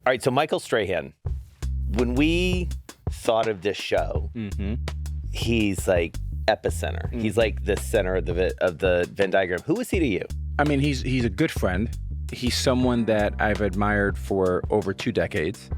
All right, so Michael Strahan, when we thought of this show, he's like epicenter. He's like the center of the Venn diagram. Who is he to you? I mean, he's a good friend. He's someone that I've admired for over 2 decades.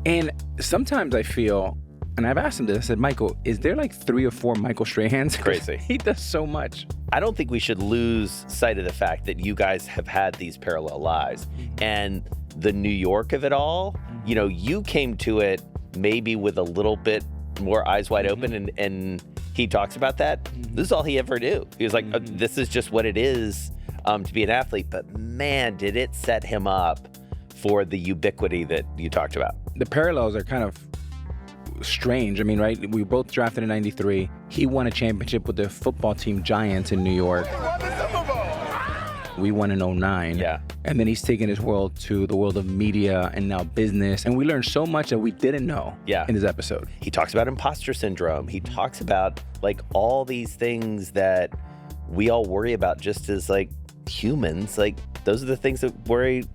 And sometimes I feel, and I've asked him this, I said, Michael, is there like 3 or 4 Michael Strahans? Crazy. He does so much. I don't think we should lose sight of the fact that you guys have had these parallel lives. And the New York of it all, you know, you came to it maybe with a little bit more eyes wide open, and he talks about that. This is all he ever knew. He was like, this is just what it is to be an athlete. But man, did it set him up for the ubiquity that you talked about. The parallels are kind of strange. I mean, right? We were both drafted in 93. He won a championship with the football team Giants in New York. We won in 09. Yeah. And then he's taken his world to the world of media and now business. And we learned so much that we didn't know in this episode. He talks about imposter syndrome. He talks about like all these things that we all worry about just as like humans. Like those are the things that worry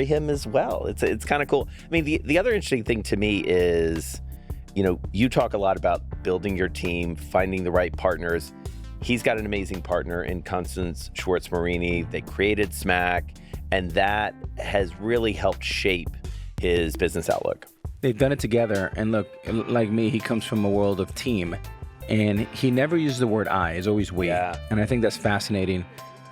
him as well. It's kind of cool. I mean, the other interesting thing to me is, you know, you talk a lot about building your team, finding the right partners. He's got an amazing partner in Constance Schwartz-Morini. They created SMAC, and that has really helped shape his business outlook. They've done it together, and look, like me, he comes from a world of team, and he never uses the word I, it's always we, and I think that's fascinating.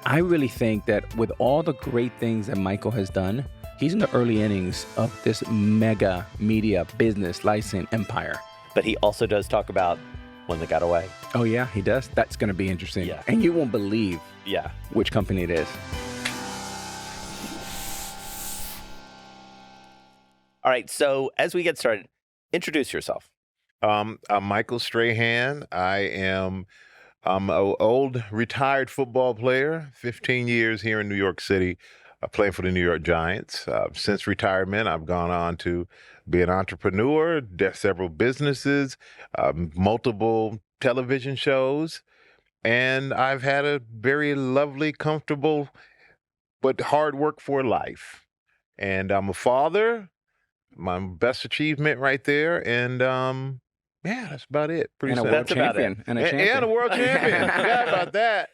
I really think that with all the great things that Michael has done, he's in the early innings of this mega media business license empire. But he also does talk about when they got away. Oh yeah, he does? That's going to be interesting. Yeah. And you won't believe which company it is. All right, so as we get started, introduce yourself. I'm Michael Strahan. I'm an old retired football player, 15 years here in New York City, playing for the New York Giants. Since retirement, I've gone on to be an entrepreneur, several businesses, multiple television shows, and I've had a very lovely, comfortable, but hard work for life. And I'm a father, my best achievement right there, and yeah, that's about it. And a world champion. And a world champion. Forgot about that.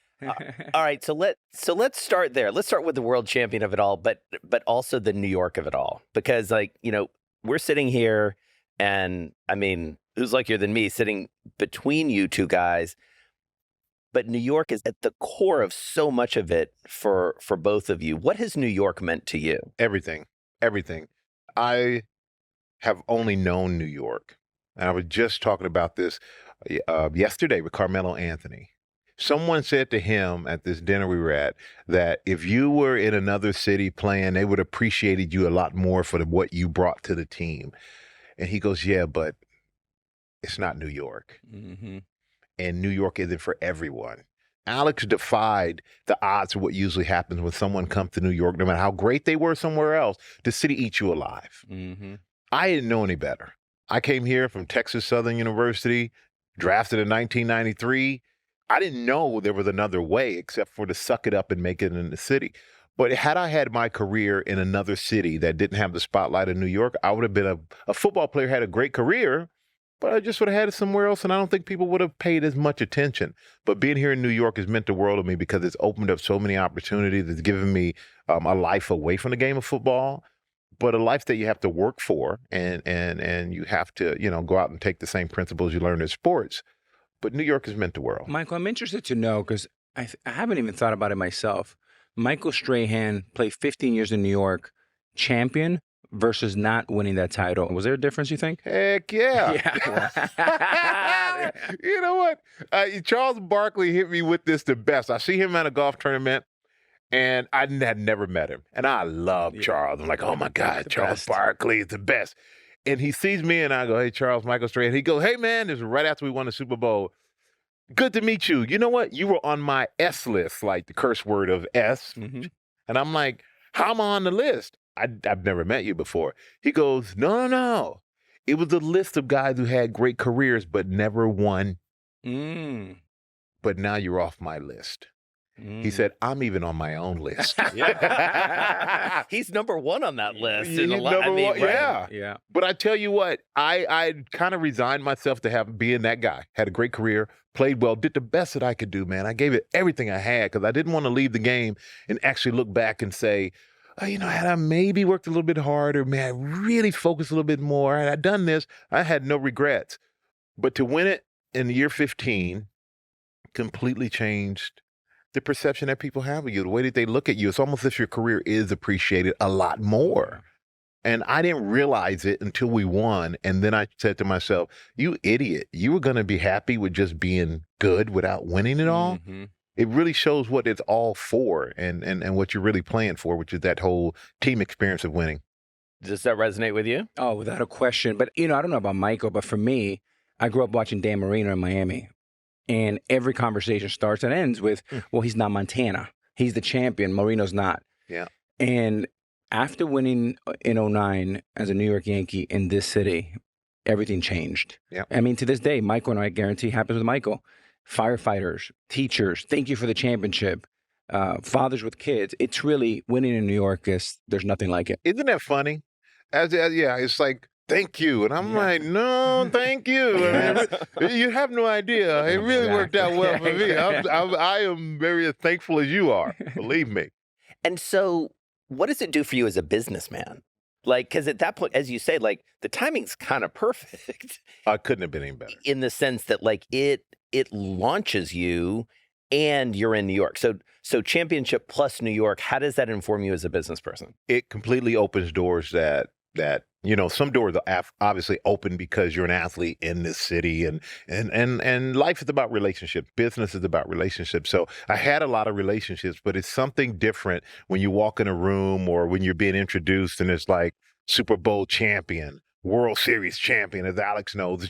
All right, so let's start there. Let's start with the world champion of it all, but also the New York of it all, because like, you know, we're sitting here, and I mean, who's luckier than me sitting between you two guys? But New York is at the core of so much of it for both of you. What has New York meant to you? Everything. I have only known New York, and I was just talking about this yesterday with Carmelo Anthony. Someone said to him at this dinner we were at that if you were in another city playing, they would have appreciated you a lot more for what you brought to the team. And he goes, yeah, but it's not New York. And New York isn't for everyone. Alex defied the odds of what usually happens when someone comes to New York, no matter how great they were somewhere else, the city eats you alive. I didn't know any better. I came here from Texas Southern University, drafted in 1993. I didn't know there was another way except for to suck it up and make it in the city. But had I had my career in another city that didn't have the spotlight of New York, I would have been a football player, had a great career, but I just would have had it somewhere else, and I don't think people would have paid as much attention. But being here in New York has meant the world to me because it's opened up so many opportunities. It's given me a life away from the game of football, but a life that you have to work for, and you have to, you know, go out and take the same principles you learn in sports. But New York has meant the world. Michael, I'm interested to know, because I haven't even thought about it myself. Michael Strahan played 15 years in New York, champion versus not winning that title. Was there a difference, you think? Heck yeah. You know what? Charles Barkley hit me with this the best. I see him at a golf tournament, and I had never met him. And I love Charles. I'm like, oh, my God, Charles Barkley is the best. And he sees me, and I go, hey, Charles, Michael Strahan. He goes, hey, man, this is right after we won the Super Bowl. Good to meet you. You know what? You were on my S list, like the curse word of S. And I'm like, how am I on the list? I've never met you before. He goes, no. It was a list of guys who had great careers but never won. But now you're off my list. He said, I'm even on my own list. He's number one on that list. He's in a lot. number I mean, one, right? Yeah. But I tell you what, I kind of resigned myself to being that guy. Had a great career, played well, did the best that I could do, man. I gave it everything I had because I didn't want to leave the game and actually look back and say, oh, had I maybe worked a little bit harder, man, I really focused a little bit more, had I done this, I had no regrets. But to win it in year 15 completely changed the perception that people have of you, the way that they look at you. It's almost as if your career is appreciated a lot more. And I didn't realize it until we won. And then I said to myself, you idiot, you were going to be happy with just being good without winning it all? It really shows what it's all for and what you're really playing for, which is that whole team experience of winning. Does that resonate with you? Oh, without a question. But, I don't know about Michael, but for me, I grew up watching Dan Marino in Miami. And every conversation starts and ends with, well, he's not Montana. He's the champion. Marino's not. Yeah. And after winning in 2009 as a New York Yankee in this city, everything changed. Yeah. I mean, to this day, Michael, and I guarantee happens with Michael. Firefighters, teachers, thank you for the championship. Fathers with kids. It's really winning in New York there's nothing like it. Isn't that funny? Yeah, it's like, thank you. And I'm like, no, thank you. I mean, you have no idea. It really worked out well for me. I am very as thankful as you are. Believe me. And so what does it do for you as a businessman? Like, because at that point, as you say, like, the timing's kind of perfect. I couldn't have been any better. In the sense that, like, it launches you and you're in New York. So championship plus New York, how does that inform you as a business person? It completely opens doors that some doors are obviously open because you're an athlete in this city, and life is about relationships. Business is about relationships. So I had a lot of relationships, but it's something different when you walk in a room or when you're being introduced and it's like Super Bowl champion, World Series champion, as Alex knows.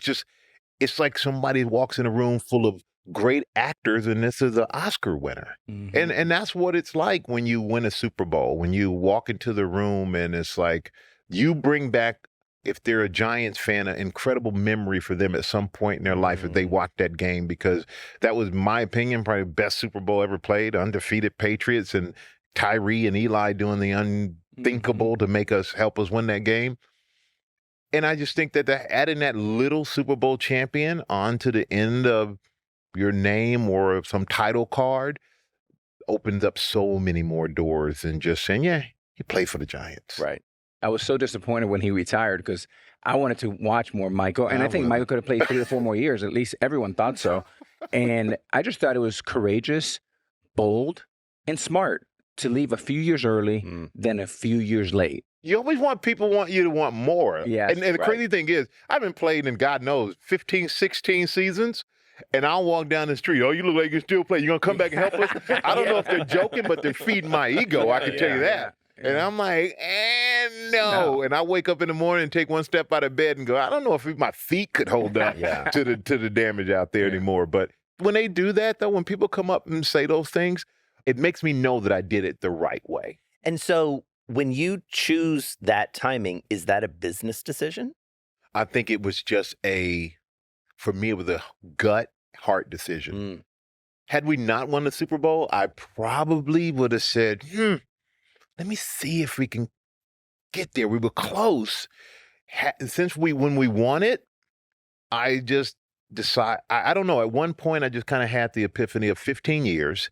It's like somebody walks in a room full of great actors and this is an Oscar winner. And that's what it's like when you win a Super Bowl, when you walk into the room and it's like, you bring back, if they're a Giants fan, an incredible memory for them at some point in their life if they watch that game, because that was, my opinion, probably the best Super Bowl ever played. Undefeated Patriots and Tyree and Eli doing the unthinkable to help us win that game. And I just think that adding that little Super Bowl champion onto the end of your name or some title card opens up so many more doors than just saying, yeah, he played for the Giants. Right. I was so disappointed when he retired because I wanted to watch more Michael. And I think Michael could have played 3 or 4 more years. At least everyone thought so. And I just thought it was courageous, bold, and smart to leave a few years early than a few years late. You always want you to want more. Yeah. And the crazy thing is, I've been playing in, God knows, 15, 16 seasons. And I'll walk down the street. Oh, you look like you can still play. You going to come back and help us? I don't know if they're joking, but they're feeding my ego. I can tell you that. And I'm like, no. And I wake up in the morning and take one step out of bed and go, I don't know if my feet could hold up to the damage out there anymore. But when they do that, though, when people come up and say those things, it makes me know that I did it the right way. And so when you choose that timing, is that a business decision? I think it was just for me, it was a gut heart decision. Had we not won the Super Bowl, I probably would have said, let me see if we can get there. We were close. When we won it, I just decided, I don't know, at one point I just kind of had the epiphany of 15 years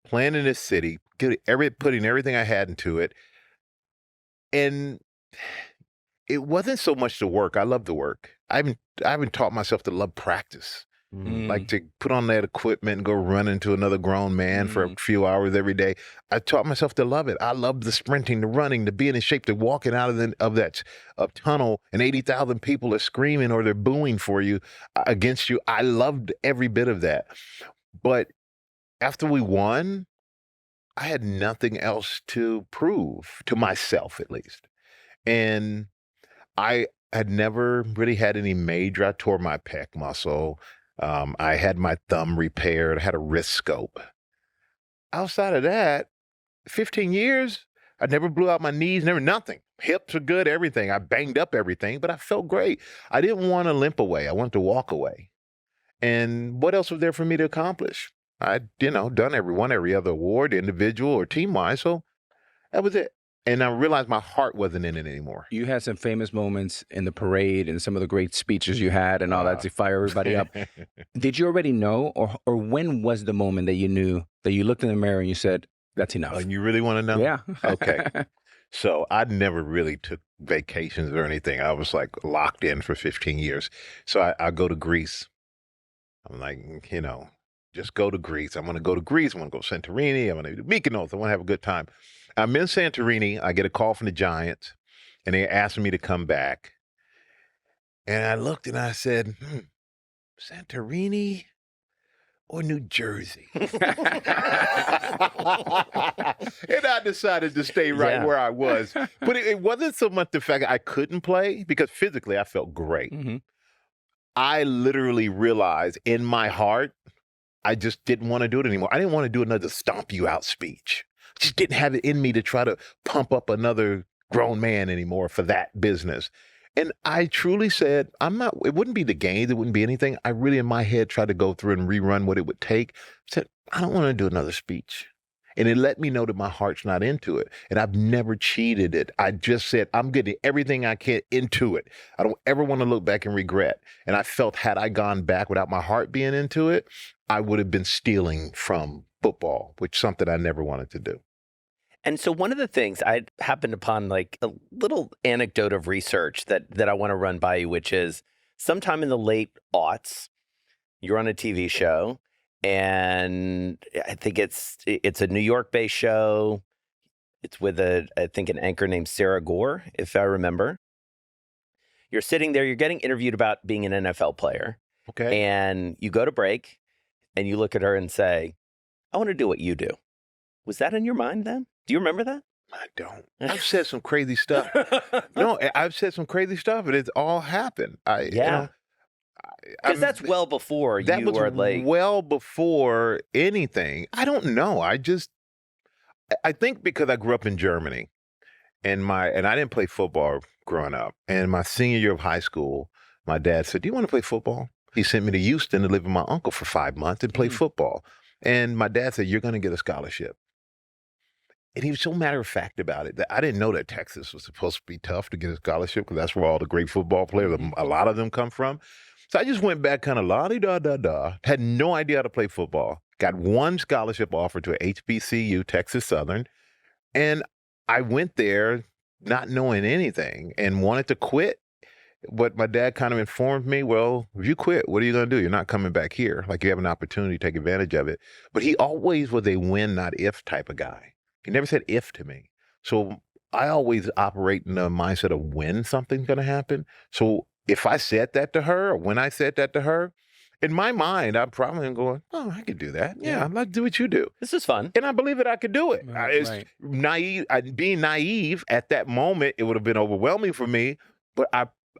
playing in this city, putting everything I had into it. And it wasn't so much the work. I love the work. I haven't taught myself to love practice. Like to put on that equipment and go run into another grown man for a few hours every day. I taught myself to love it. I love the sprinting, the running, the being in shape, the walking out of that tunnel and 80,000 people are screaming or they're booing for you, against you. I loved every bit of that. But after we won, I had nothing else to prove, to myself at least. And I had never really had any major. I tore my pec muscle. I had my thumb repaired. I had a wrist scope. Outside of that, 15 years, I never blew out my knees, nothing. Hips are good, everything. I banged up everything, but I felt great. I didn't want to limp away. I wanted to walk away. And what else was there for me to accomplish? I'd, done every other award, individual or team-wise. So that was it. And I realized my heart wasn't in it anymore. You had some famous moments in the parade and some of the great speeches you had and all that to fire everybody up. Did you already know, or when was the moment that you knew, that you looked in the mirror and you said, that's enough? Oh, you really want to know? Yeah. Okay. So I never really took vacations or anything. I was like locked in for 15 years. So I go to Greece. I'm like, just go to Greece. I'm going to go to Greece. I'm going to go to Santorini. I'm going to do Mykonos. I want to have a good time. I'm in Santorini. I get a call from the Giants, and they asked me to come back. And I looked and I said, Santorini or New Jersey? And I decided to stay right where I was. But it wasn't so much the fact that I couldn't play, because physically I felt great. Mm-hmm. I literally realized in my heart, I just didn't want to do it anymore. I didn't want to do another stomp you out speech. Just didn't have it in me to try to pump up another grown man anymore for that business. And I truly said, it wouldn't be the games, it wouldn't be anything. I really, in my head, tried to go through and rerun what it would take. I said, I don't want to do another speech. And it let me know that my heart's not into it. And I've never cheated it. I just said, I'm getting everything I can into it. I don't ever want to look back and regret. And I felt, had I gone back without my heart being into it, I would have been stealing from football, which is something I never wanted to do. And so one of the things I happened upon, like a little anecdote of research that I want to run by you, which is sometime in the late aughts, you're on a TV show, and I think it's a New York-based show. It's with I think an anchor named Sarah Gore, if I remember. You're sitting there, you're getting interviewed about being an NFL player. Okay. And you go to break, and you look at her and say, I want to do what you do. Was that in your mind then? Do you remember that? I don't. I've said some crazy stuff. No, I've said some crazy stuff, but it's all happened. Because that's well before you were like... well before anything. I don't know. I think because I grew up in Germany, and I didn't play football growing up. And my senior year of high school, my dad said, do you want to play football? He sent me to Houston to live with my uncle for 5 months and play football. And my dad said, you're going to get a scholarship. And he was so matter of fact about it that I didn't know that Texas was supposed to be tough to get a scholarship, because that's where all the great football players, a lot of them come from. So I just went back kind of la-di-da-da-da, had no idea how to play football, got one scholarship offer to HBCU, Texas Southern, and I went there not knowing anything and wanted to quit. But my dad kind of informed me, well, if you quit, what are you going to do? You're not coming back here. Like, you have an opportunity to take advantage of it. But he always was a win, not if type of guy. He never said if to me. So I always operate in the mindset of when something's going to happen. So if I said that to her, or when I said that to her, in my mind, I'm probably going, oh, I could do that. Yeah, I'd like to do what you do. This is fun. And I believe that I could do it. It's Right. naive. Being naive at that moment, it would have been overwhelming for me. But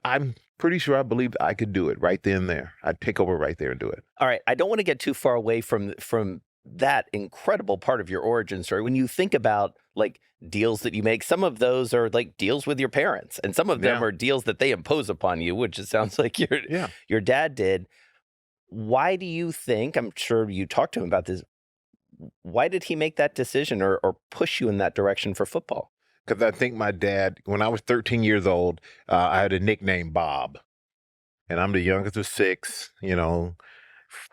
I'm pretty sure I believed I could do it right then and there. I'd take over right there and do it. All right. I don't want to get too far away from that incredible part of your origin story. When you think about like deals that you make, some of those are like deals with your parents, and some of them are deals that they impose upon you, which it sounds like your dad did. Why do you think, I'm sure you talked to him about this, why did he make that decision or push you in that direction for football? Because I think my dad, when I was 13 years old, I had a nickname, Bob. And I'm the youngest of 6,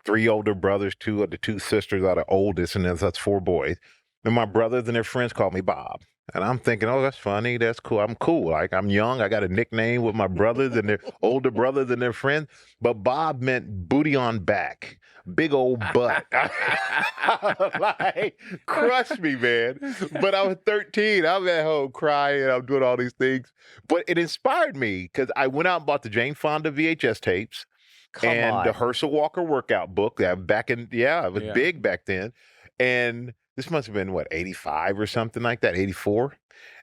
3 older brothers, 2 of the 2 sisters are the oldest, and that's 4 boys. And my brothers and their friends call me Bob. And I'm thinking, oh, that's funny. That's cool. I'm cool. Like, I'm young. I got a nickname with my brothers and their older brothers and their friends. But Bob meant booty on back. Big old butt. Like, crushed me, man. But I was 13. I'm at home crying. I'm doing all these things. But it inspired me, because I went out and bought the Jane Fonda VHS tapes. The Herschel Walker workout book. Back in, it was big back then. And this must have been, 85 or something like that, 84.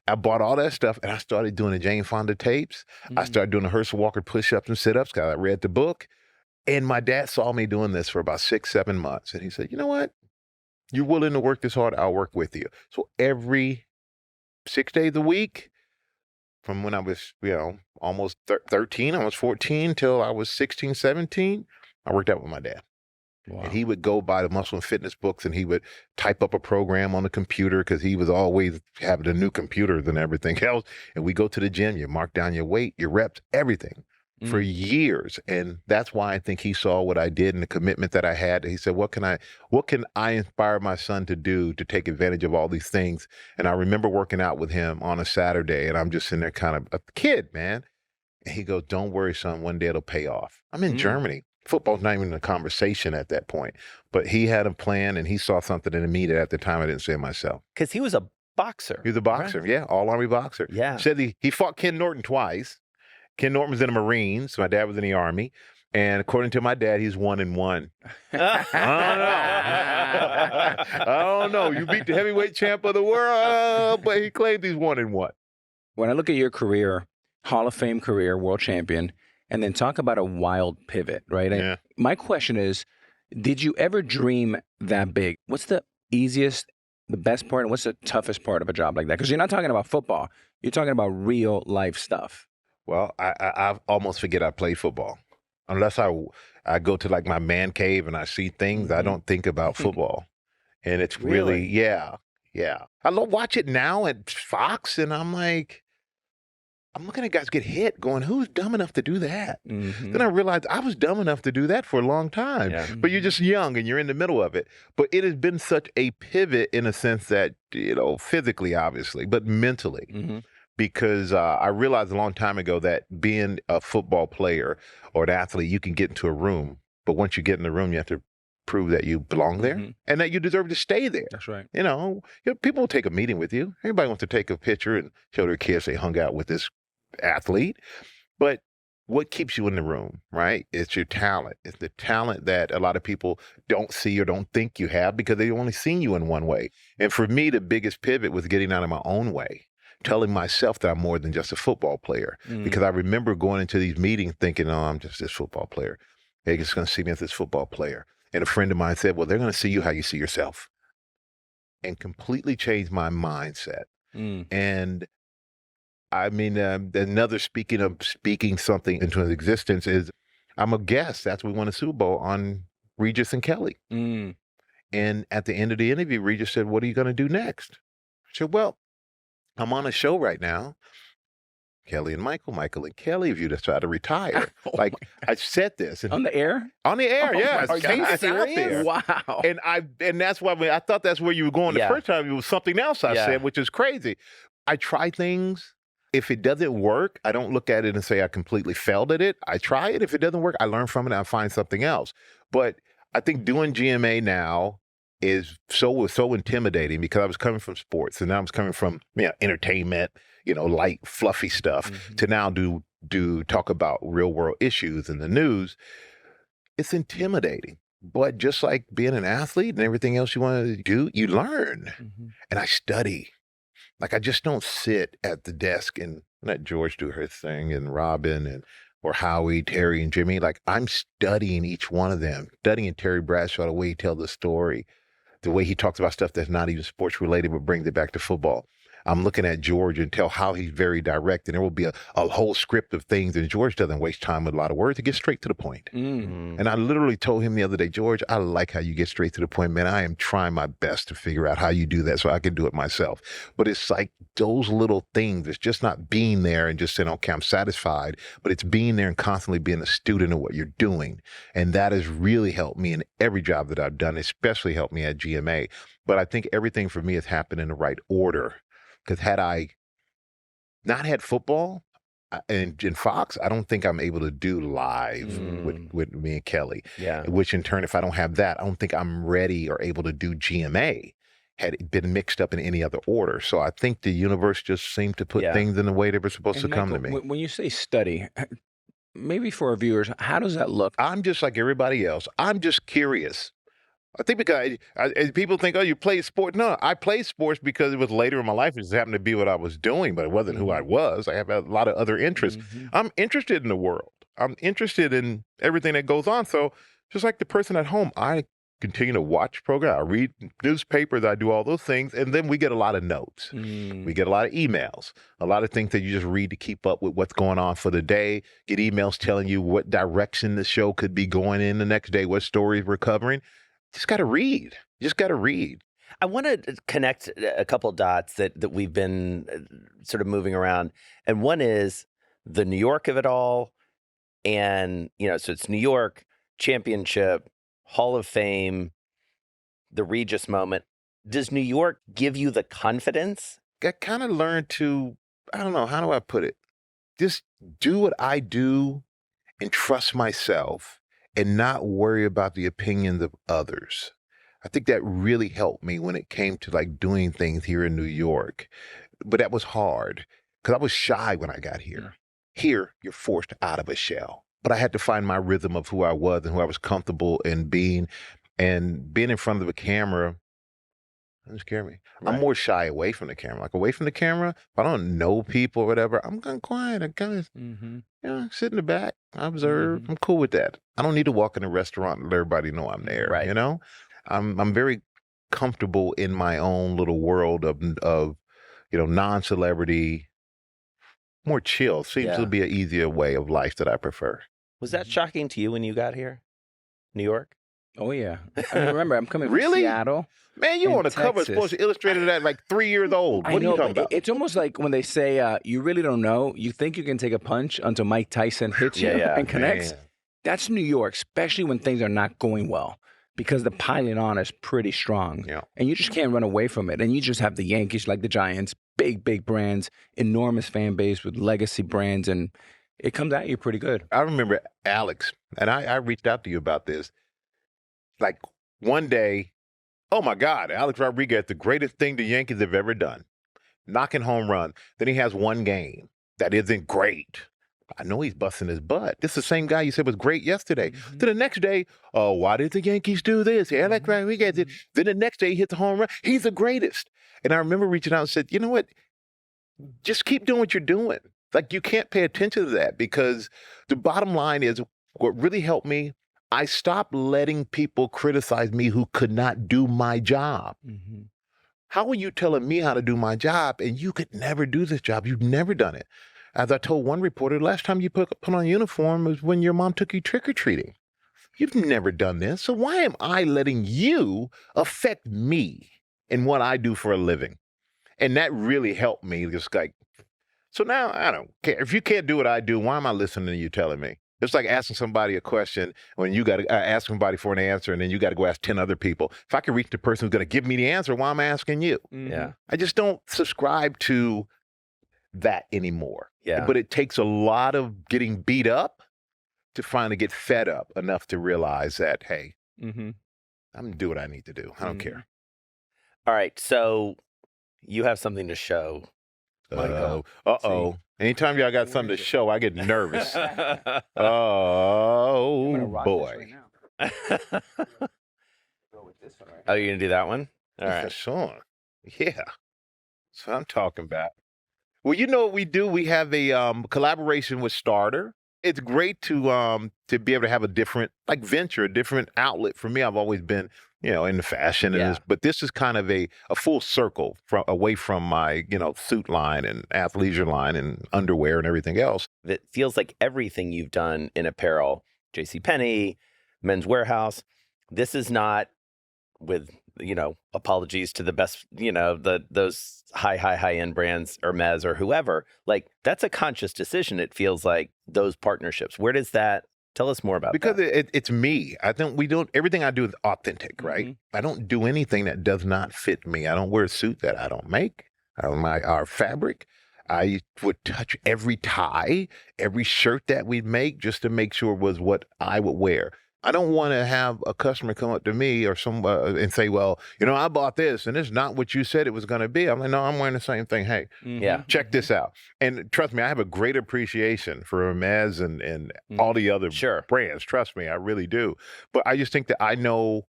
I bought all that stuff, and I started doing the Jane Fonda tapes. I started doing the Herschel Walker push-ups and sit-ups, because I read the book. And my dad saw me doing this for about 6-7 months. And he said, you know what? You're willing to work this hard, I'll work with you. So every 6 days a week, from when I was, almost 13, I was 14, till I was 16, 17, I worked out with my dad. Wow. And he would go buy the muscle and fitness books and he would type up a program on the computer because he was always having a new computer than everything else. And we go to the gym, you mark down your weight, your reps, everything for years. And that's why I think he saw what I did and the commitment that I had. He said, what can I inspire my son to do to take advantage of all these things? And I remember working out with him on a Saturday and I'm just sitting there kind of a kid, man. And he goes, don't worry, son, one day it'll pay off. I'm in Germany. Football's not even a conversation at that point. But he had a plan and he saw something in me that at the time I didn't see it myself. Because he was a boxer. He was a boxer, yeah, all-army boxer. Yeah. Said he fought Ken Norton twice. Ken Norton was in the Marines. My dad was in the Army. And according to my dad, he's 1-1. I don't know. You beat the heavyweight champ of the world, but he claims he's 1-1. When I look at your career, Hall of Fame career, world champion, and then talk about a wild pivot, right? Yeah. My question is, did you ever dream that big? What's the easiest, the best part, and what's the toughest part of a job like that? Because you're not talking about football. You're talking about real life stuff. Well, I almost forget I play football. Unless I go to like my man cave and I see things, I don't think about football. And it's really, yeah. I watch it now at Fox and I'm like, I'm looking at guys get hit going, who's dumb enough to do that? Then I realized I was dumb enough to do that for a long time. Yeah. But you're just young and you're in the middle of it. But it has been such a pivot in a sense that, physically, obviously, but mentally. Because I realized a long time ago that being a football player or an athlete, you can get into a room. But once you get in the room, you have to prove that you belong there and that you deserve to stay there. That's right. People will take a meeting with you. Everybody wants to take a picture and show their kids they hung out with this athlete. But what keeps you in the room, right? It's your talent. It's the talent that a lot of people don't see or don't think you have because they've only seen you in one way. And for me, the biggest pivot was getting out of my own way. Telling myself that I'm more than just a football player. Because I remember going into these meetings thinking, oh, I'm just this football player. They're just going to see me as this football player. And a friend of mine said, well, they're going to see you how you see yourself. And completely changed my mindset. And I mean, another speaking something into existence is I'm a guest. That's why we won a Super Bowl on Regis and Kelly. And at the end of the interview, Regis said, what are you going to do next? I said, well, I'm on a show right now, Kelly and Michael and Kelly, if you decide to retire. I said this. And on the air? On the air, yeah. Are you serious? Wow. And that's why I thought that's where you were going the first time. It was something else I said, which is crazy. I try things. If it doesn't work, I don't look at it and say I completely failed at it. I try it. If it doesn't work, I learn from it and I find something else. But I think doing GMA now is so intimidating because I was coming from sports and now I was coming from entertainment, light, fluffy stuff to now talk about real world issues in the news. It's intimidating. But just like being an athlete and everything else you want to do, you learn. And I study. Like I just don't sit at the desk and let George do her thing and Robin or Howie, Terry, and Jimmy. Like I'm studying each one of them, studying Terry Bradshaw, the way he tells the story, the way he talks about stuff that's not even sports related, but brings it back to football. I'm looking at George and tell how he's very direct, and there will be a whole script of things, and George doesn't waste time with a lot of words. He gets straight to the point. And I literally told him the other day, George, I like how you get straight to the point, man. I am trying my best to figure out how you do that so I can do it myself. But it's like those little things. It's just not being there and just saying, okay, I'm satisfied, but it's being there and constantly being a student of what you're doing. And that has really helped me in every job that I've done, especially helped me at GMA. But I think everything for me has happened in the right order. Because had I not had football and in Fox, I don't think I'm able to do live with me and Kelly. Yeah. Which in turn, if I don't have that, I don't think I'm ready or able to do GMA had it been mixed up in any other order. So I think the universe just seemed to put things in the way they were supposed to come to me. When you say study, maybe for our viewers, how does that look? I'm just like everybody else. I'm just curious. I think because people think, oh, you play sports. No, I played sports because it was later in my life. It just happened to be what I was doing, but it wasn't who I was. I have a lot of other interests. I'm interested in the world. I'm interested in everything that goes on. So just like the person at home, I continue to watch programs. I read newspapers. I do all those things. And then we get a lot of notes. We get a lot of emails, a lot of things that you just read to keep up with what's going on for the day. Get emails telling you what direction the show could be going in the next day, what stories we're covering. Just got to read. You just got to read. I want to connect a couple dots that we've been sort of moving around. And one is the New York of it all. And, so it's New York, championship, Hall of Fame, the Regis moment. Does New York give you the confidence? I kind of learned to, I don't know, how do I put it? Just do what I do and trust myself and not worry about the opinions of others. I think that really helped me when it came to like doing things here in New York. But that was hard because I was shy when I got here. Here, you're forced out of a shell. But I had to find my rhythm of who I was and who I was comfortable in being. And being in front of a camera doesn't scare me. Right. I'm more shy away from the camera. Like away from the camera, if I don't know people or whatever, I'm kind of quiet. I kind of sit in the back, I observe. I'm cool with that. I don't need to walk in a restaurant and let everybody know I'm there. Right. I'm very comfortable in my own little world of non-celebrity, more chill. Seems to be an easier way of life that I prefer. Was that shocking to you when you got here, New York? Oh, yeah. I remember, I'm coming from Really? Seattle. Man, you on the cover of Sports Illustrated at like 3 years old. What are you talking about? It's almost like when they say you really don't know, you think you can take a punch until Mike Tyson hits you and connects. Man. That's New York, especially when things are not going well, because the piling on is pretty strong. Yeah. And you just can't run away from it. And you just have the Yankees, like the Giants, big brands, enormous fan base with legacy brands, and it comes at you pretty good. I remember Alex, and I reached out to you about this. Like one day, oh my God, Alex Rodriguez, the greatest thing the Yankees have ever done. Knocking home run. Then he has one game that isn't great. I know he's busting his butt. This is the same guy you said was great yesterday. Then the next day, oh, why did the Yankees do this? Alex Rodriguez did. Then the next day he hits a home run. He's the greatest. And I remember reaching out and said, you know what? Just keep doing what you're doing. Like you can't pay attention to that because the bottom line is what really helped me, I stopped letting people criticize me who could not do my job. How are you telling me how to do my job and you could never do this job? You've never done it. As I told one reporter, last time you put on a uniform was when your mom took you trick-or-treating. You've never done this. So why am I letting you affect me in what I do for a living? And that really helped me. Just like, so now I don't care. If you can't do what I do, why am I listening to you telling me? It's like asking somebody a question when you got to ask somebody for an answer and then you got to go ask 10 other people. If I can reach the person who's going to give me the answer, why am I asking you? Yeah. I just don't subscribe to that anymore. Yeah. But it takes a lot of getting beat up to finally get fed up enough to realize that, hey, I'm going to do what I need to do. I don't care. All right. So you have something to show. Uh-oh. Anytime y'all got something to show, I get nervous. Oh, boy. Oh, you're going to do that one? All right. Sure. Yeah. That's what I'm talking about. Well, you know what we do? We have a collaboration with Starter. It's great to be able to have a different venture, a different outlet. For me, I've always been, in the fashion, and but this is kind of a full circle away from my, suit line and athleisure line and underwear and everything else. It feels like everything you've done in apparel, JCPenney, Men's Wearhouse, this is not with, apologies to the best, those high-end brands, Hermes or whoever. Like, that's a conscious decision, it feels like, those partnerships. Where does that, tell us more about that. Because it's me. I think everything I do is authentic, right? I don't do anything that does not fit me. I don't wear a suit that I don't make. Our fabric. I would touch every tie, every shirt that we make just to make sure it was what I would wear. I don't want to have a customer come up to me or somebody and say, well, I bought this and it's not what you said it was going to be. I'm like, no, I'm wearing the same thing. Hey, check this out. And trust me, I have a great appreciation for Hermes and all the other brands. Trust me, I really do. But I just think that I know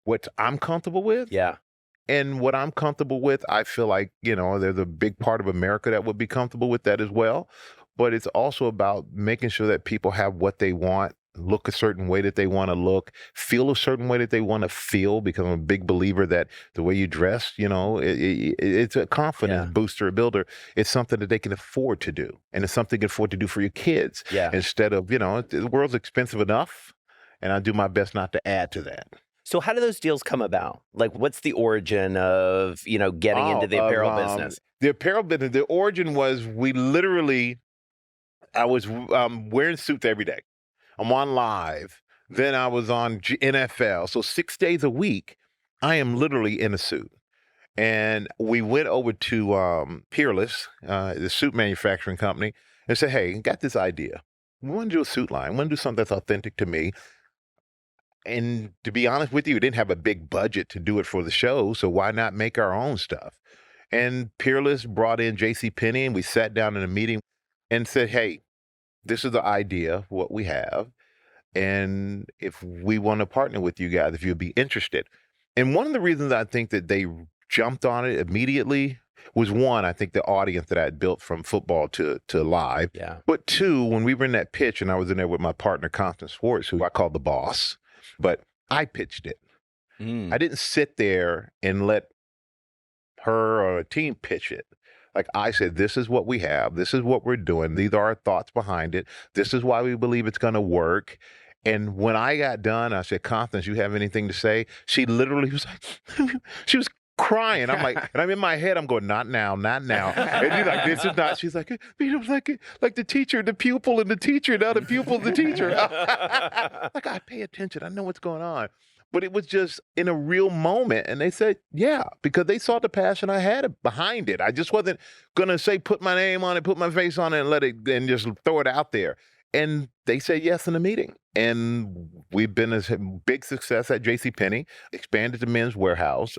what I'm comfortable with. Yeah. And what I'm comfortable with, I feel like, there's a big part of America that would be comfortable with that as well. But it's also about making sure that people have what they want look a certain way that they want to look, feel a certain way that they want to feel, because I'm a big believer that the way you dress, it's a confidence booster, a builder. It's something that they can afford to do. And it's something you can afford to do for your kids. Yeah. Instead of, the world's expensive enough, and I do my best not to add to that. So how do those deals come about? Like, what's the origin of, getting into the apparel business? The apparel business, the origin was I was wearing suits every day. I'm on live. Then I was on NFL. So 6 days a week, I am literally in a suit. And we went over to Peerless, the suit manufacturing company, and said, hey, got this idea. We want to do a suit line. We want to do something that's authentic to me. And to be honest with you, we didn't have a big budget to do it for the show, so why not make our own stuff? And Peerless brought in JCPenney, and we sat down in a meeting and said, hey, this is the idea, what we have, and if we want to partner with you guys, if you'd be interested. And one of the reasons I think that they jumped on it immediately was, one, I think the audience that I had built from football to live. Yeah. But two, when we were in that pitch, and I was in there with my partner, Constance, Schwartz, who I call the boss, but I pitched it. I didn't sit there and let her or a team pitch it. Like I said, this is what we have. This is what we're doing. These are our thoughts behind it. This is why we believe it's going to work. And when I got done, I said, Constance, you have anything to say? She literally was like, she was crying. I'm like, and I'm in my head, I'm going, not now, not now. And she's like, this is not, she's like, like the teacher, the pupil and the teacher, now the pupil, the teacher. Like, I pay attention. I know what's going on. But it was just in a real moment. And they said, yeah, because they saw the passion I had behind it. I just wasn't going to say, put my name on it, put my face on it and let it, and just throw it out there. And they said yes in the meeting. And we've been a big success at JCPenney, expanded to men's Wearhouse.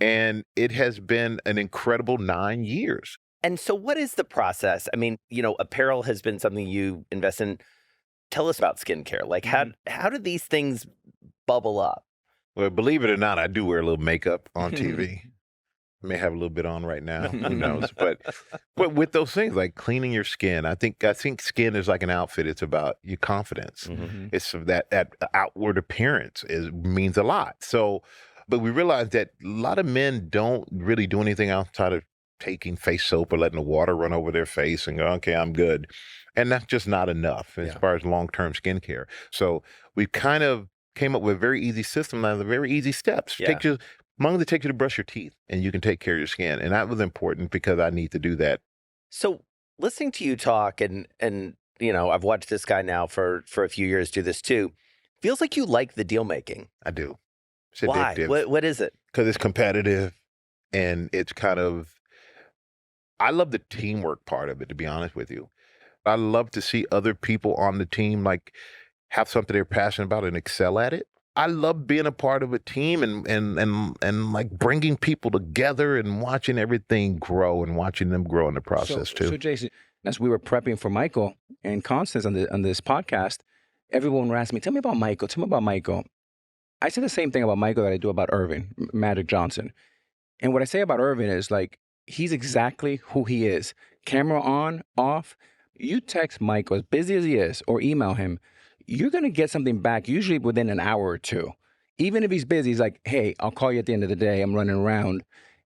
And it has been an incredible 9 years. And so what is the process? I mean, apparel has been something you invest in. Tell us about skincare. Like, how do these things bubble up? Well, believe it or not, I do wear a little makeup on TV. I may have a little bit on right now. Who knows? But with those things, like cleaning your skin, I think skin is like an outfit. It's about your confidence. It's that outward appearance means a lot. So, but we realized that a lot of men don't really do anything outside of taking face soap or letting the water run over their face and go, okay, I'm good. And that's just not enough as far as long-term skincare. So we kind of came up with a very easy system, and very easy steps. Take you to brush your teeth, and you can take care of your skin. And that was important because I need to do that. So listening to you talk, and I've watched this guy now for a few years do this too, feels like you like the deal making. I do. It's Why? addictive. What is it? Because it's competitive, and it's I love the teamwork part of it, to be honest with you. I love to see other people on the team have something they're passionate about and excel at it. I love being a part of a team and like bringing people together and watching everything grow and watching them grow in the process too. So Jason, as we were prepping for Michael and Constance on this podcast, everyone would ask me, tell me about Michael. Tell me about Michael. I say the same thing about Michael that I do about Irvin, Magic Johnson. And what I say about Irvin is he's exactly who he is. Camera on, off. You text Michael, as busy as he is, or email him, you're going to get something back usually within an hour or two. Even if he's busy, he's like, hey, I'll call you at the end of the day. I'm running around.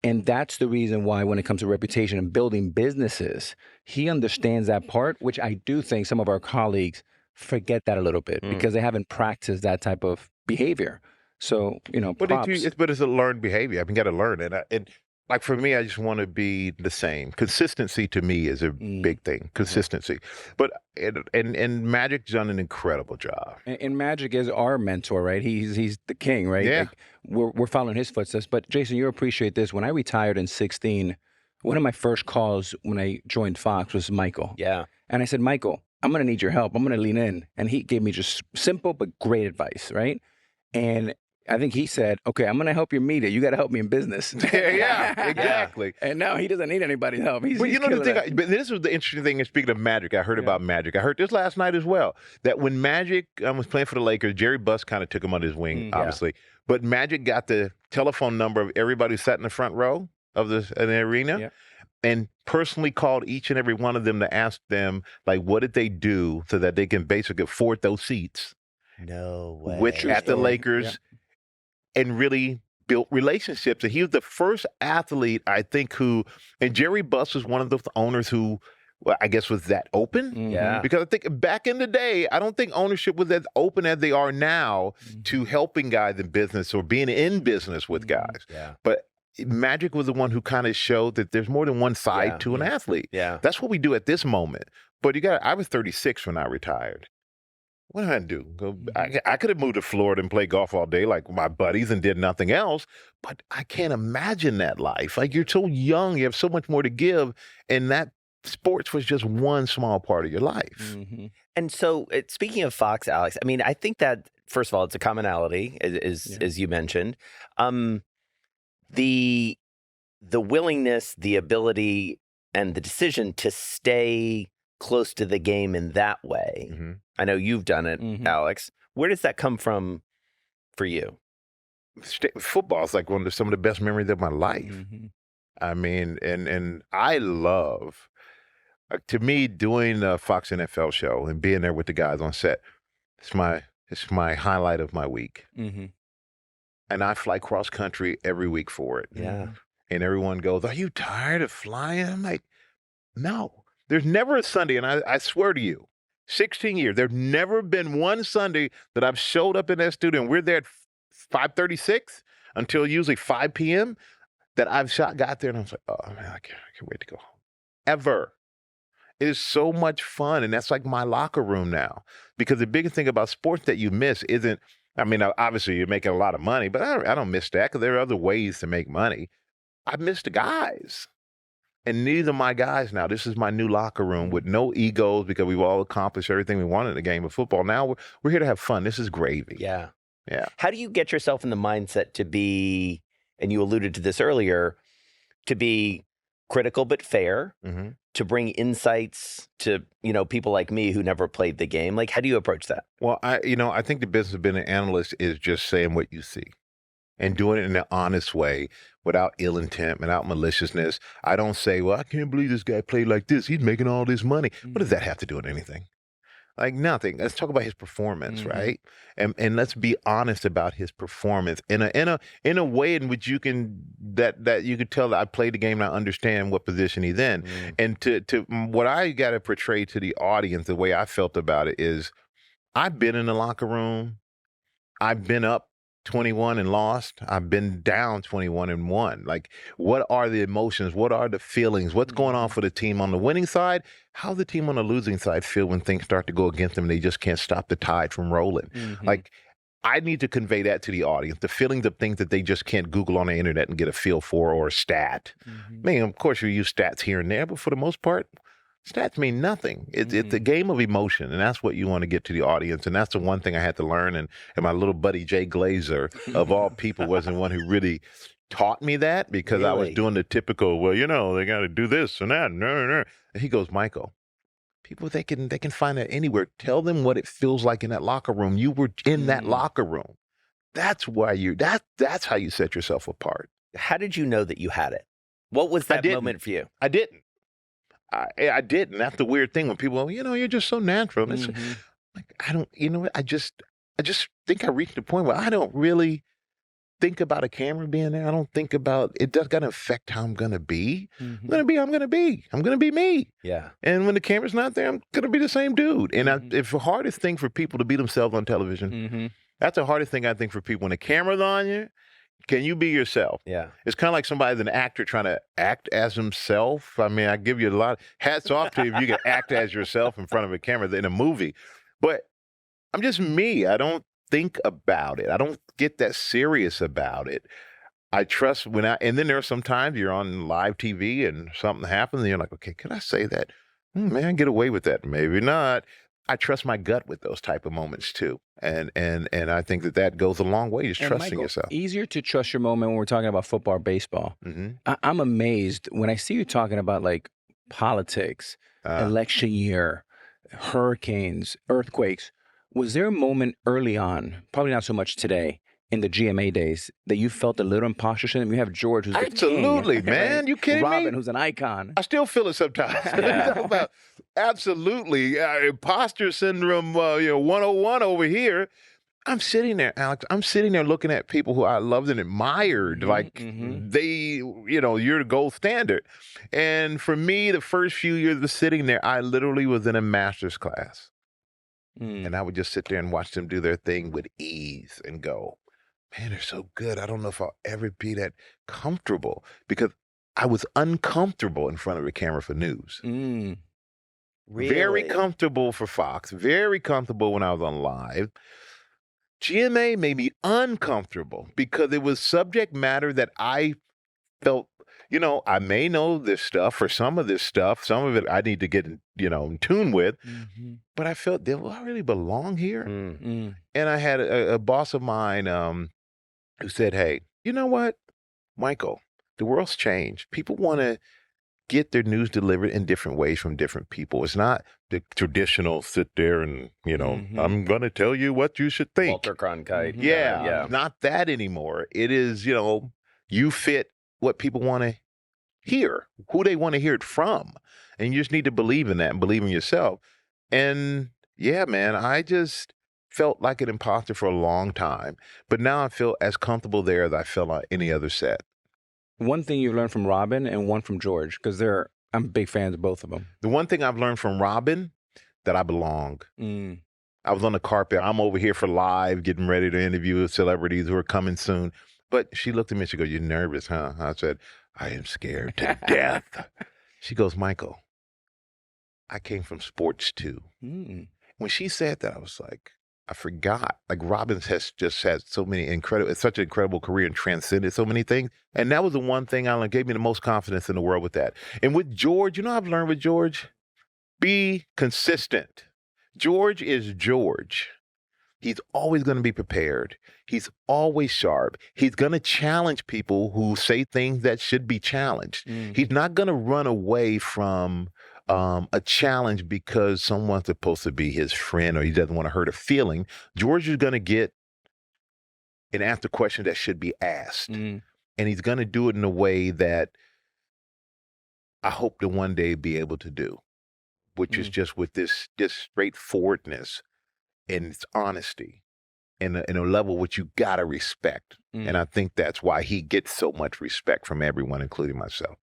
And that's the reason why when it comes to reputation and building businesses, he understands that part, which I do think some of our colleagues forget that a little bit because they haven't practiced that type of behavior. So, but it's a learned behavior. I mean, got to learn it. And like for me, I just want to be the same. Consistency to me is a big thing. Consistency. But and Magic's done an incredible job. And Magic is our mentor, right? He's the king, right? Yeah. We're following his footsteps. But Jason, you appreciate this. When I retired in 2016, one of my first calls when I joined Fox was Michael. Yeah. And I said, Michael, I'm going to need your help. I'm going to lean in. And he gave me just simple but great advice, right? And I think he said, okay, I'm going to help your media. You got to help me in business. Yeah, exactly. And now he doesn't need anybody's help. He's the thing, that. but this was the interesting thing. And speaking of Magic, I heard about Magic. I heard this last night as well, that when Magic was playing for the Lakers, Jerry Buss kind of took him under his wing, obviously. But Magic got the telephone number of everybody who sat in the front row of the arena. and personally called each and every one of them to ask them, like, what did they do so that they can basically afford those seats No way. with at the Lakers, and really built relationships. And he was the first athlete, I think, who, and Jerry Buss was one of the owners who, well, I guess was that open. Yeah. Because I think back in the day, I don't think ownership was as open as they are now to helping guys in business or being in business with guys. Yeah. But Magic was the one who kind of showed that there's more than one side to an athlete. Yeah. That's what we do at this moment. But I was 36 when I retired. What did I do? I could have moved to Florida and played golf all day like my buddies and did nothing else, but I can't imagine that life. Like, you're so young, you have so much more to give, and that sports was just one small part of your life. And so, speaking of Fox, Alex, I mean, I think that, first of all, it's a commonality, as you mentioned. The willingness, the ability, and the decision to stay close to the game in that way. I know you've done it, Alex. Where does that come from for you? Football is like some of the best memories of my life. I mean, and I love, to me, doing the Fox NFL show and being there with the guys on set. It's my highlight of my week. And I fly cross country every week for it. Yeah. And everyone goes, "Are you tired of flying?" I'm like, no. There's never a Sunday, and I swear to you, 16 years, there's never been one Sunday that I've showed up in that studio, and we're there at 5:36 until usually 5 p.m., that I've got there, and I was like, oh, man, I can't wait to go home. Ever. It is so much fun, and that's like my locker room now. Because the biggest thing about sports that you miss isn't, I mean, obviously you're making a lot of money, but I don't miss that because there are other ways to make money. I miss the guys. And these are my guys now. This is my new locker room with no egos because we've all accomplished everything we wanted in the game of football. Now we're here to have fun. This is gravy. Yeah. Yeah. How do you get yourself in the mindset to be, and you alluded to this earlier, to be critical but fair, to bring insights to, people like me who never played the game? Like, how do you approach that? Well, I think the business of being an analyst is just saying what you see and doing it in an honest way without ill intent, without maliciousness. I don't say, well, I can't believe this guy played like this. He's making all this money. What does that have to do with anything? Like, nothing. Let's talk about his performance, right? And let's be honest about his performance in a way in which you can you could tell that I played the game and I understand what position he's in. And to what I got to portray to the audience, the way I felt about it is, I've been in the locker room. I've been up 21 and lost. I've been down 21 and won. Like, what are the emotions? What are the feelings? What's going on for the team on the winning side? How the team on the losing side feel when things start to go against them and they just can't stop the tide from rolling? Like, I need to convey that to the audience, the feelings of things that they just can't Google on the internet and get a feel for, or a stat. I mean, of course, you use stats here and there, but for the most part, stats mean nothing. It's a game of emotion, and that's what you want to get to the audience. And that's the one thing I had to learn. And my little buddy Jay Glazer, of all people, wasn't one who really taught me that, because I was doing the typical, well, they got to do this and that. No. And he goes, Michael, people, they can find that anywhere. Tell them what it feels like in that locker room. You were in that locker room. That's why that's how you set yourself apart. How did you know that you had it? What was that moment for you? I didn't. I didn't. That's the weird thing when people go, you're just so natural. And it's like, I don't, I just think I reached the point where I don't really think about a camera being there. I don't think about, it does got to affect how I'm going to be. I'm going to be me. Yeah. And when the camera's not there, I'm going to be the same dude. And it's the hardest thing for people to be themselves on television. That's the hardest thing, I think, for people. When the camera's on you, can you be yourself? Yeah. It's kind of like somebody's an actor trying to act as himself. I mean, I give you a lot. Hats off to you if you can act as yourself in front of a camera in a movie. But I'm just me. I don't think about it. I don't get that serious about it. I trust and then there are some times you're on live TV and something happens and you're like, okay, can I say that? Man, get away with that. Maybe not. I trust my gut with those type of moments too. And I think that goes a long way, just trusting Michael, yourself. Easier to trust your moment when we're talking about football or baseball. I'm amazed when I see you talking about like politics, election year, hurricanes, earthquakes. Was there a moment early on, probably not so much today, in the GMA days that you felt a little imposter syndrome? You have George, who's absolutely, the king, man. right? You kidding Robin, me? who's an icon. I still feel it sometimes. Yeah. Absolutely, imposter syndrome. 101 over here. I'm sitting there, Alex. I'm sitting there looking at people who I loved and admired. Like they, you're the gold standard. And for me, the first few years of sitting there, I literally was in a master's class. And I would just sit there and watch them do their thing with ease and go, man, they're so good. I don't know if I'll ever be that comfortable, because I was uncomfortable in front of a camera for news. Really? Very comfortable for Fox. Very comfortable when I was on live. GMA made me uncomfortable because it was subject matter that I felt, I may know this stuff or some of this stuff. Some of it I need to get, in tune with. But I felt, do I really belong here? And I had a boss of mine who said, hey, you know what, Michael, the world's changed. People want to get their news delivered in different ways from different people. It's not the traditional sit there and, I'm going to tell you what you should think. Walter Cronkite. Yeah, not that anymore. It is, you fit what people want to hear, who they want to hear it from. And you just need to believe in that and believe in yourself. And yeah, man, I just felt like an imposter for a long time. But now I feel as comfortable there as I felt on any other set. One thing you learned from Robin and one from George, because I'm big fans of both of them. The one thing I've learned from Robin, that I belong. I was on the carpet. I'm over here for live, getting ready to interview celebrities who are coming soon. But she looked at me and she goes, "You're nervous, huh?" I said, "I am scared to death." She goes, "Michael, I came from sports too." When she said that, I was like, I forgot. Like, Robbins has just had such an incredible career and transcended so many things. And that was the one thing I learned, gave me the most confidence in the world with that. And with George, I've learned with George, be consistent. George is George. He's always going to be prepared. He's always sharp. He's going to challenge people who say things that should be challenged. He's not going to run away from a challenge because someone's supposed to be his friend or he doesn't want to hurt a feeling. George is going to get and ask the question that should be asked. And he's going to do it in a way that I hope to one day be able to do, which is just with this straightforwardness and its honesty in a level which you got to respect. And I think that's why he gets so much respect from everyone, including myself.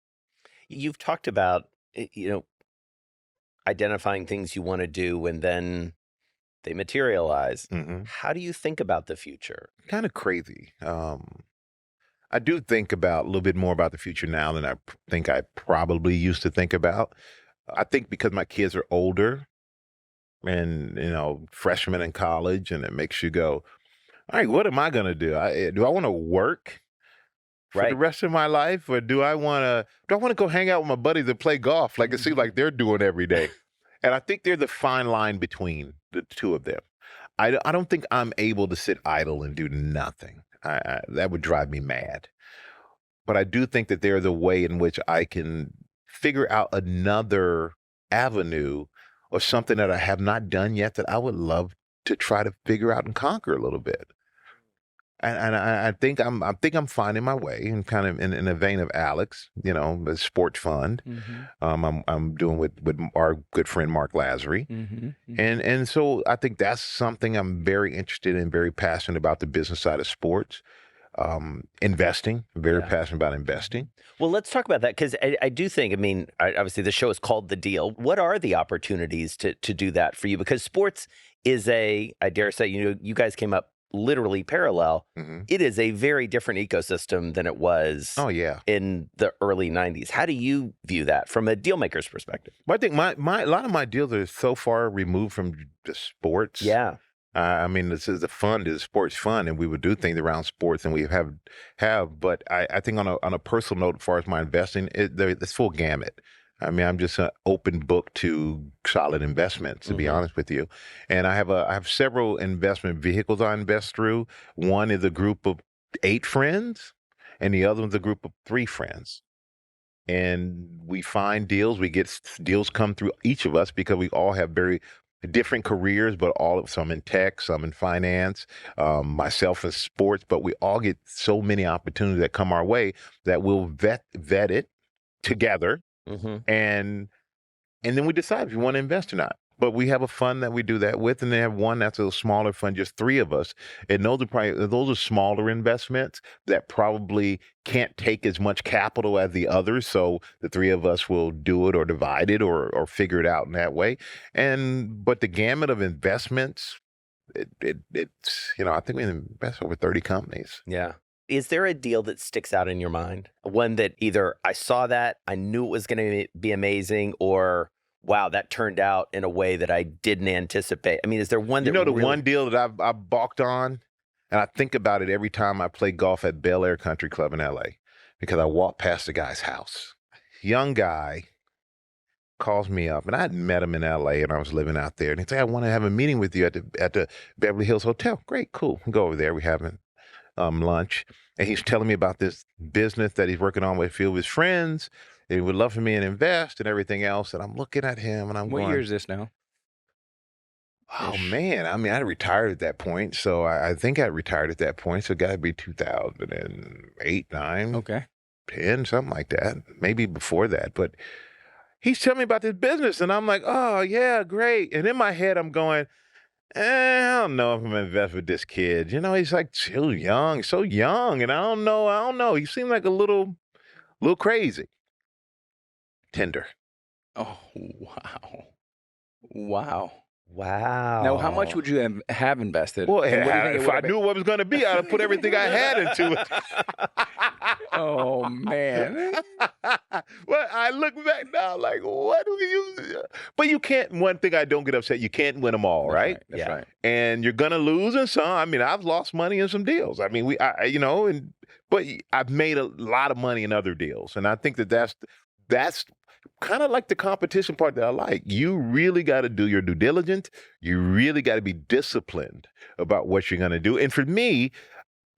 You've talked about, identifying things you want to do and then they materialize. How do you think about the future? Kind of crazy. I do think about a little bit more about the future now than I think I probably used to think about. I think because my kids are older and, freshmen in college, and it makes you go, all right, what am I going to do? Do I want to work for the rest of my life, or do I want to go hang out with my buddies and play golf like it seems like they're doing every day? And I think there's a fine line between the two of them. I don't think I'm able to sit idle and do nothing. That would drive me mad. But I do think that there's a way in which I can figure out another avenue or something that I have not done yet that I would love to try to figure out and conquer a little bit. And I think I'm finding my way, and kind of in a vein of Alex, the sports fund. I'm doing with our good friend Mark Lazary, and so I think that's something I'm very interested in, very passionate about, the business side of sports. Investing, very passionate about investing. Well, let's talk about that, because I do think, obviously the show is called The Deal. What are the opportunities to do that for you? Because sports is I dare say, you guys came up literally parallel. It is a very different ecosystem than it was in the early 90s. How do you view that from a deal maker's perspective? Well, I think a lot of my deals are so far removed from the sports. This is a sports fund, and we would do things around sports, and we have. But I think on a personal note, as far as my investing, it's full gamut. I'm just an open book to solid investments, to be honest with you. And I have several investment vehicles I invest through. One is a group of 8 friends, and the other one's a group of 3 friends. And we find deals. We get deals come through each of us because we all have very different careers, but some in tech, some in finance, myself in sports, but we all get so many opportunities that come our way that we'll vet it together. And then we decide if you want to invest or not. But we have a fund that we do that with, and they have one that's a smaller fund, just 3 of us. And those are smaller investments that probably can't take as much capital as the others. So the 3 of us will do it or divide it or figure it out in that way. But the gamut of investments, it's, I think we invest over 30 companies. Yeah. Is there a deal that sticks out in your mind? One that either I saw that, I knew it was going to be amazing, or wow, that turned out in a way that I didn't anticipate. I mean, is there one that the one deal that I've balked on, and I think about it every time I play golf at Bel Air Country Club in LA, because I walked past the guy's house. Young guy calls me up, and I hadn't met him in LA, and I was living out there, and he said, I want to have a meeting with you at the Beverly Hills Hotel. Great, cool. We'll go over there. We're having lunch, and he's telling me about this business that he's working on with a few of his friends. He would love for me to invest and everything else. And I'm looking at him and I'm going, what year is this now? Oh, man. I mean, I retired at that point. So I think I retired at that point. So it got to be 2008, 9, okay, 10, something like that. Maybe before that. But he's telling me about this business. And I'm like, oh, yeah, great. And in my head, I'm going, I don't know if I'm going to invest with this kid. He's like so young. And I don't know. He seemed like a little crazy. Tinder. Oh, wow. Now, how much would you have invested? Well, if I knew what it was going to be, I'd have put everything I had into it. Oh, man. Well, I look back now like, what do you... But you can't, one thing I don't get upset, you can't win them all, right? That's right. And you're going to lose in some. I mean, I've lost money in some deals. I mean, but I've made a lot of money in other deals. And I think that's kind of like the competition part that I like. You really got to do your due diligence. You really got to be disciplined about what you're going to do. And for me,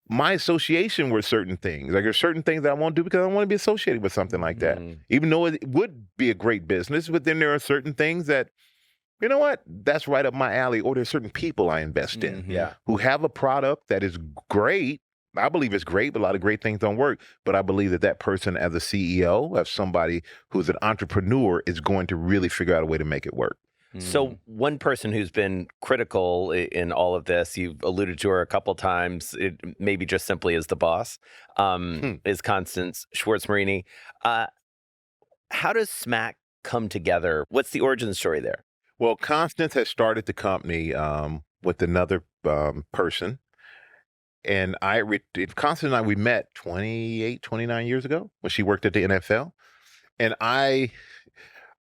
my association with certain things, like there's certain things that I won't do because I don't want to be associated with something like that, even though it would be a great business. But then there are certain things that, you know what, that's right up my alley. Or there's certain people I invest in who have a product that is great. I believe it's great, but a lot of great things don't work. But I believe that person as a CEO, as somebody who's an entrepreneur, is going to really figure out a way to make it work. So one person who's been critical in all of this, you've alluded to her a couple times, maybe just simply as the boss, is Constance Schwartz-Morini. How does SMAC come together? What's the origin story there? Well, Constance has started the company with another person. And Constance and I, we met 28, 29 years ago when she worked at the NFL. And I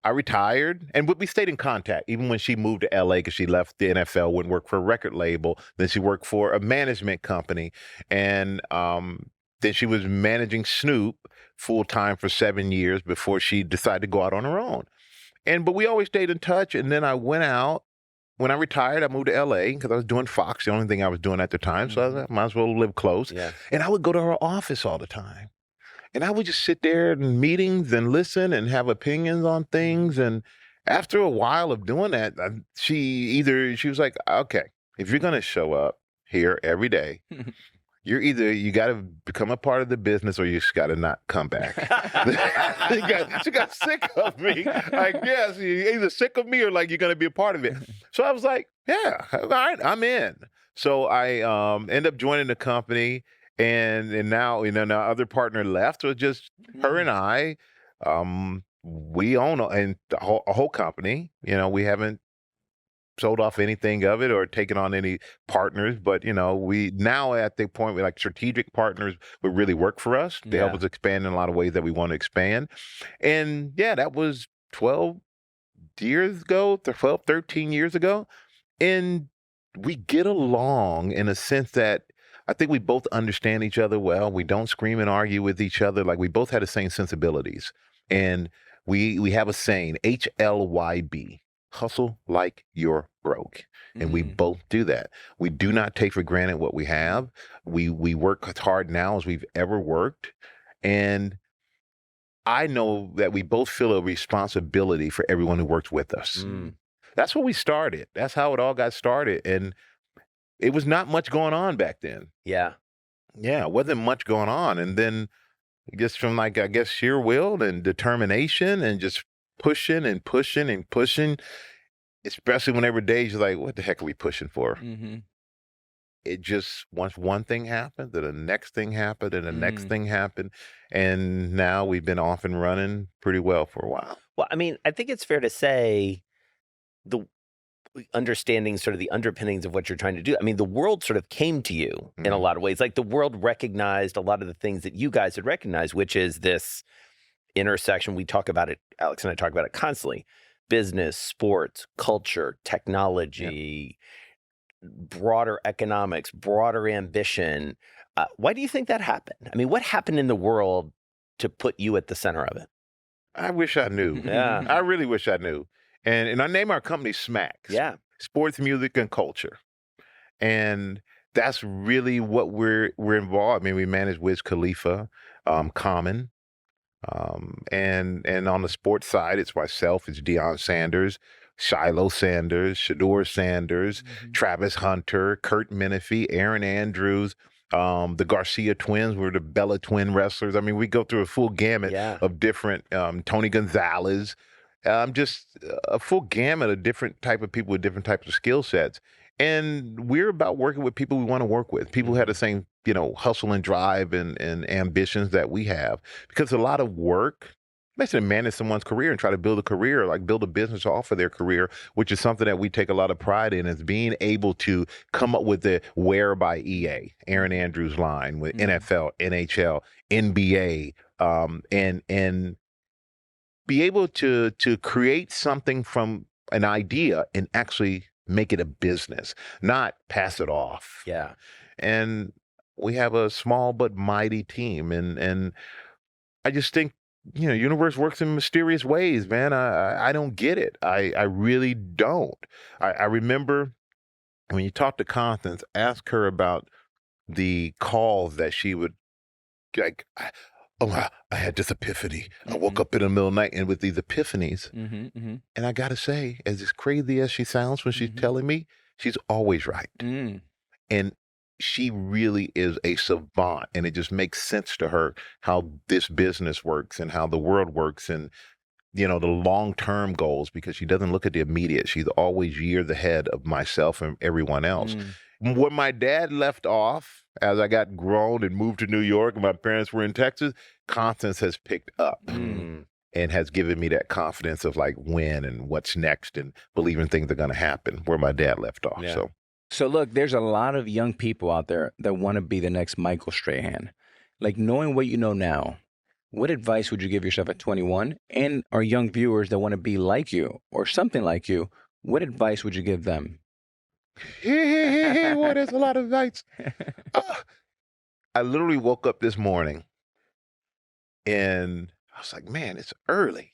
retired, but we stayed in contact even when she moved to LA because she left the NFL, went work for a record label. Then she worked for a management company. And then she was managing Snoop full time for 7 years before she decided to go out on her own. But we always stayed in touch. And then I went out. When I retired, I moved to LA because I was doing Fox, the only thing I was doing at the time. So I was like, might as well live close. Yeah. And I would go to her office all the time. And I would just sit there in meetings and listen and have opinions on things. And after a while of doing that, she was like, okay, if you're going to show up here every day, you got to become a part of the business or you just got to not come back. She got sick of me. I guess you're either sick of me or like you're going to be a part of it. So I was like, yeah, all right, I'm in. So I end up joining the company, and now now other partner left. So it's just her and I. We own a whole company. We haven't sold off anything of it or taken on any partners, but we now at the point where like strategic partners would really work for us to help us expand in a lot of ways that we want to expand. And that was 12 years ago, 12, 13 years ago. And we get along in a sense that I think we both understand each other well. We don't scream and argue with each other. Like we both had the same sensibilities. And we have a saying, HLYB. Hustle like you're broke. And we both do that. We do not take for granted what we have. We work as hard now as we've ever worked. And I know that we both feel a responsibility for everyone who works with us. that's where we started. That's how it all got started. And it was not much going on back then. Yeah. Yeah, it wasn't much going on. And then just from like, I guess, sheer will and determination and just pushing and pushing and pushing, especially whenever days you're like, what the heck are we pushing for? Mm-hmm. It just, once one thing happened, then the next thing happened, and the next thing happened. And now we've been off and running pretty well for a while. Well, I mean, I think it's fair to say the understanding sort of the underpinnings of what you're trying to do. I mean, the world sort of came to you in a lot of ways. Like the world recognized a lot of the things that you guys had recognized, which is this intersection. We talk about it, Alex and I talk about it constantly. Business, sports, culture, technology, broader economics, broader ambition. Why do you think that happened? I mean, what happened in the world to put you at the center of it? I wish I knew. Yeah. I really wish I knew. And I name our company SMAC. Yeah. Sports, Music, and Culture. And that's really what we're involved. I mean, we manage Wiz Khalifa, Common. And on the sports side, it's myself, it's Deion Sanders, Shiloh Sanders, Shador Sanders, Travis Hunter, Kurt Menefee, Aaron Andrews, the Garcia twins were the Bella twin wrestlers. I mean, we go through a full gamut of different, Tony Gonzalez, just a full gamut of different type of people with different types of skill sets. And we're about working with people we want to work with, people who have the same, hustle and drive and ambitions that we have. Because a lot of work, basically manage someone's career and try to build a career, like build a business off of their career, which is something that we take a lot of pride in, is being able to come up with the Wear by EA, Aaron Andrews line with NFL, NHL, NBA, and be able to create something from an idea and actually make it a business, not pass it off. Yeah. And we have a small but mighty team. And I just think, universe works in mysterious ways, man. I don't get it. I really don't. I remember when you talk to Constance, ask her about the calls that she would, like, I had this epiphany. I woke up in the middle of the night and with these epiphanies. And I got to say, as crazy as she sounds when she's telling me, she's always right. And she really is a savant, and it just makes sense to her how this business works and how the world works and, the long-term goals, because she doesn't look at the immediate. She's always years ahead of myself and everyone else. When my dad left off, as I got grown and moved to New York and my parents were in Texas, Constance has picked up and has given me that confidence of like when and what's next and believing things are going to happen where my dad left off. Yeah. So look, there's a lot of young people out there that want to be the next Michael Strahan. Like, knowing what you know now, what advice would you give yourself at 21? And our young viewers that want to be like you or something like you, what advice would you give them? Boy, there's a lot of advice. I literally woke up this morning and I was like, man, it's early.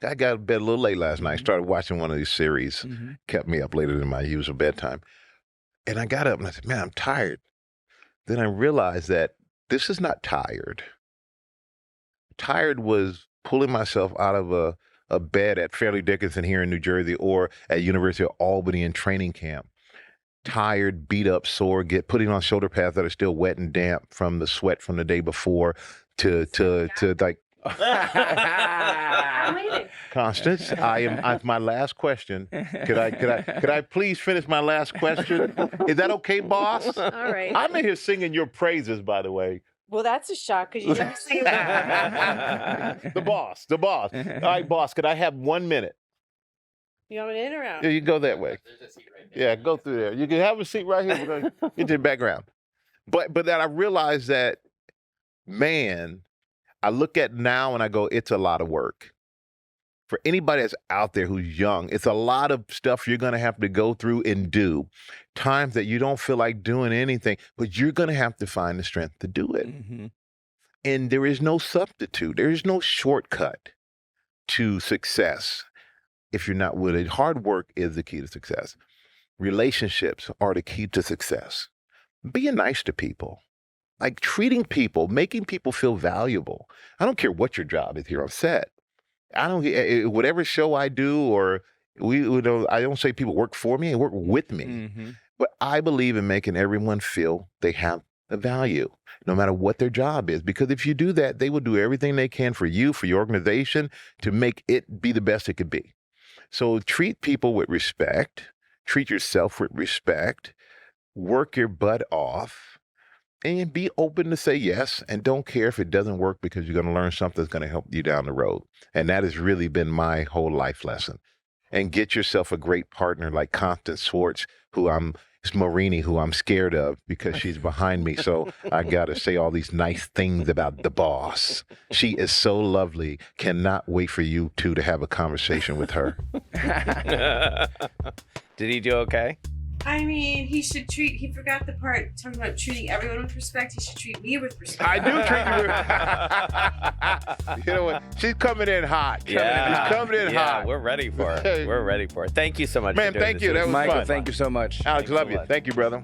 I got to bed a little late last night. Started watching one of these series, kept me up later than my usual bedtime. And I got up and I said, man, I'm tired. Then I realized that this is not tired. Tired was pulling myself out of a bed at Fairleigh Dickinson here in New Jersey or at University of Albany in training camp. Tired, beat up, sore, putting on shoulder pads that are still wet and damp from the sweat from the day before to like. Constance, it's my last question. Could I please finish my last question? Is that okay, boss? All right. I'm in here singing your praises, by the way. Well, that's a shock because you never say that. The boss. All right, boss, could I have 1 minute? You want me in or out? Yeah, you go that way. There's a seat right there. Yeah, go through there. You can have a seat right here. We're going to get to the background. But then I realized that, man, I look at now and I go, it's a lot of work. For anybody that's out there who's young, it's a lot of stuff you're going to have to go through and do. Times that you don't feel like doing anything, but you're going to have to find the strength to do it. And there is no substitute. There is no shortcut to success if you're not with it. Hard work is the key to success. Relationships are the key to success. Being nice to people. Like treating people, making people feel valuable. I don't care what your job is here on set. I don't, whatever show I do or I don't say people work for me, they work with me. But I believe in making everyone feel they have a value, no matter what their job is. Because if you do that, they will do everything they can for you, for your organization, to make it be the best it could be. So treat people with respect, treat yourself with respect, work your butt off, and be open to say yes, and don't care if it doesn't work, because you're going to learn something that's going to help you down the road. And that has really been my whole life lesson. And get yourself a great partner like Constance Schwartz-Morini, who I'm scared of because she's behind me. So I got to say all these nice things about the boss. She is so lovely. Cannot wait for you two to have a conversation with her. Did he do okay? I mean, he forgot the part talking about treating everyone with respect. He should treat me with respect. I do treat you with You know what? She's coming in hot. She's coming in hot. We're ready for it. We're ready for it. Thank you so much. Man, for doing thank this. you. That was Michael, fun. thank you so much. Alex, Thanks love so you. much. Thank you, brother.